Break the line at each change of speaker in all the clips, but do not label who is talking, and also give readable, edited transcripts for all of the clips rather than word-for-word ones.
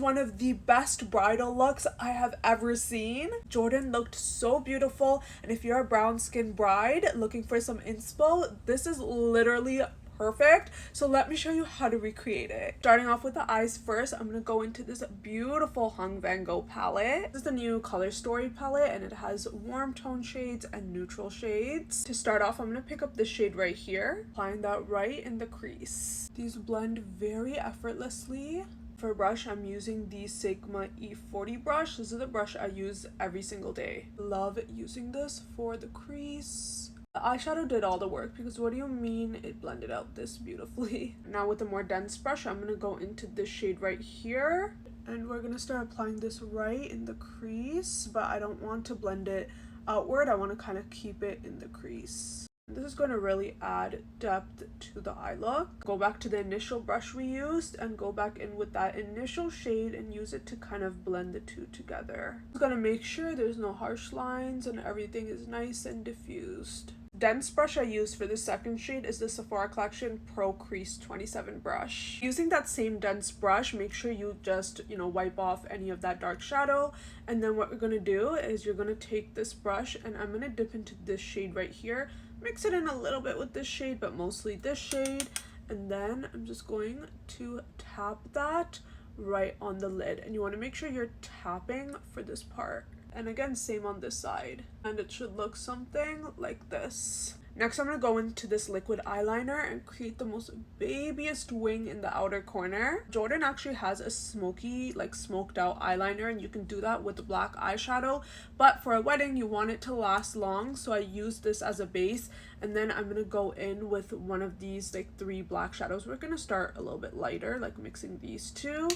one of the best bridal looks I have ever seen. Jordyn looked so beautiful, and if you're a brown skin bride looking for some inspo, this is literally perfect. So let me show you how to recreate it. Starting off with the eyes first, I'm gonna go into this beautiful Hung Van Gogh palette. This is the new Color Story palette, and it has warm tone shades and neutral shades. To start off, I'm gonna pick up this shade right here, applying that right in the crease. These blend very effortlessly. For brush, I'm using the Sigma E40 brush. This is the brush I use every single day. Love using this for the crease. The eyeshadow did all the work, because what do you mean it blended out this beautifully? Now with a more dense brush, I'm going to go into this shade right here. And we're going to start applying this right in the crease, but I don't want to blend it outward. I want to kind of keep it in the crease. This is going to really add depth to the eye look. Go back to the initial brush we used and go back in with that initial shade and use it to kind of blend the two together. I'm going to make sure there's no harsh lines and everything is nice and diffused. Dense brush I use for the second shade is the Sephora Collection Pro Crease 27 brush. Using that same dense brush, make sure you just, wipe off any of that dark shadow. And then what we're going to do is you're going to take this brush and I'm going to dip into this shade right here. Mix it in a little bit with this shade, but mostly this shade. And then I'm just going to tap that right on the lid. And you want to make sure you're tapping for this part. And again, same on this side. And it should look something like this. Next, I'm going to go into this liquid eyeliner and create the most babiest wing in the outer corner. Jordyn actually has a smoky, smoked out eyeliner, and you can do that with the black eyeshadow. But for a wedding, you want it to last long, so I use this as a base. And then I'm going to go in with one of these 3 black shadows. We're going to start a little bit lighter, mixing these two.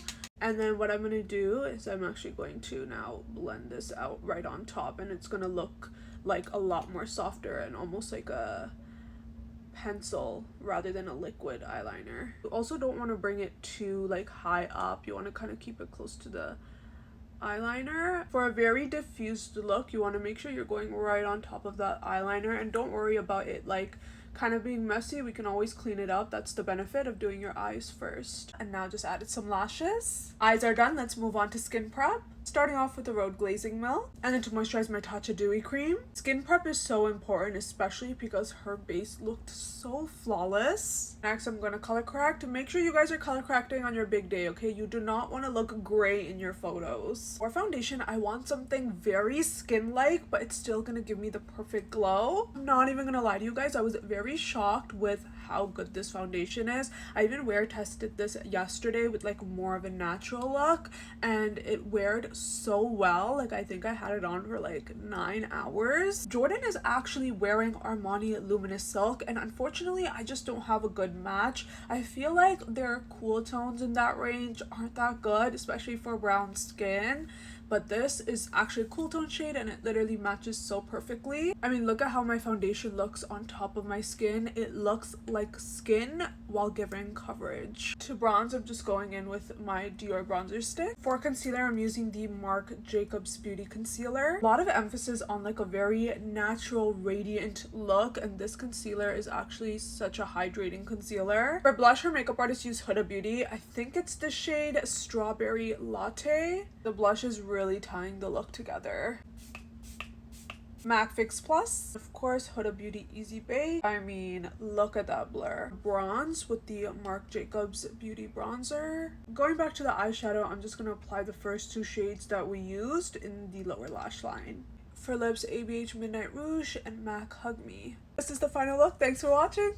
And then what I'm going to do is I'm actually going to now blend this out right on top, and it's going to look like a lot more softer and almost like a pencil rather than a liquid eyeliner. You also don't want to bring it too high up. You want to kind of keep it close to the eyeliner. For a very diffused look, you want to make sure you're going right on top of that eyeliner, and don't worry about it kind of being messy. We can always clean it up. That's the benefit of doing your eyes first. And now just added some lashes. Eyes are done. Let's move on to skin prep. Starting off with the Road Glazing Milk, and then to moisturize my Tatcha Dewy Cream. Skin prep is so important, especially because her base looked so flawless. Next, I'm going to color correct. Make sure you guys are color correcting on your big day, okay? You do not want to look gray in your photos. For foundation, I want something very skin-like, but it's still going to give me the perfect glow. I'm not even going to lie to you guys. I was very shocked with how good this foundation is. I even wear tested this yesterday with more of a natural look, and it weared so well. I think I had it on for 9 hours. Jordyn is actually wearing Armani Luminous Silk, and unfortunately I just don't have a good match. I feel like their cool tones in that range aren't that good, especially for brown skin. But this is actually a cool tone shade, and it literally matches so perfectly. I mean, look at how my foundation looks on top of my skin. It looks like skin while giving coverage. To bronze, I'm just going in with my Dior bronzer stick. For concealer, I'm using the Marc Jacobs Beauty Concealer. A lot of emphasis on a very natural, radiant look, and this concealer is actually such a hydrating concealer. For blush, her makeup artist used Huda Beauty. I think it's the shade Strawberry Latte. The blush is really tying the look together. MAC Fix Plus, of course, Huda Beauty Easy Bake. I mean, look at that blur. Bronze with the Marc Jacobs Beauty Bronzer. Going back to the eyeshadow, I'm just going to apply the first 2 shades that we used in the lower lash line. For lips, ABH Midnight Rouge and MAC Hug Me. This is the final look. Thanks for watching.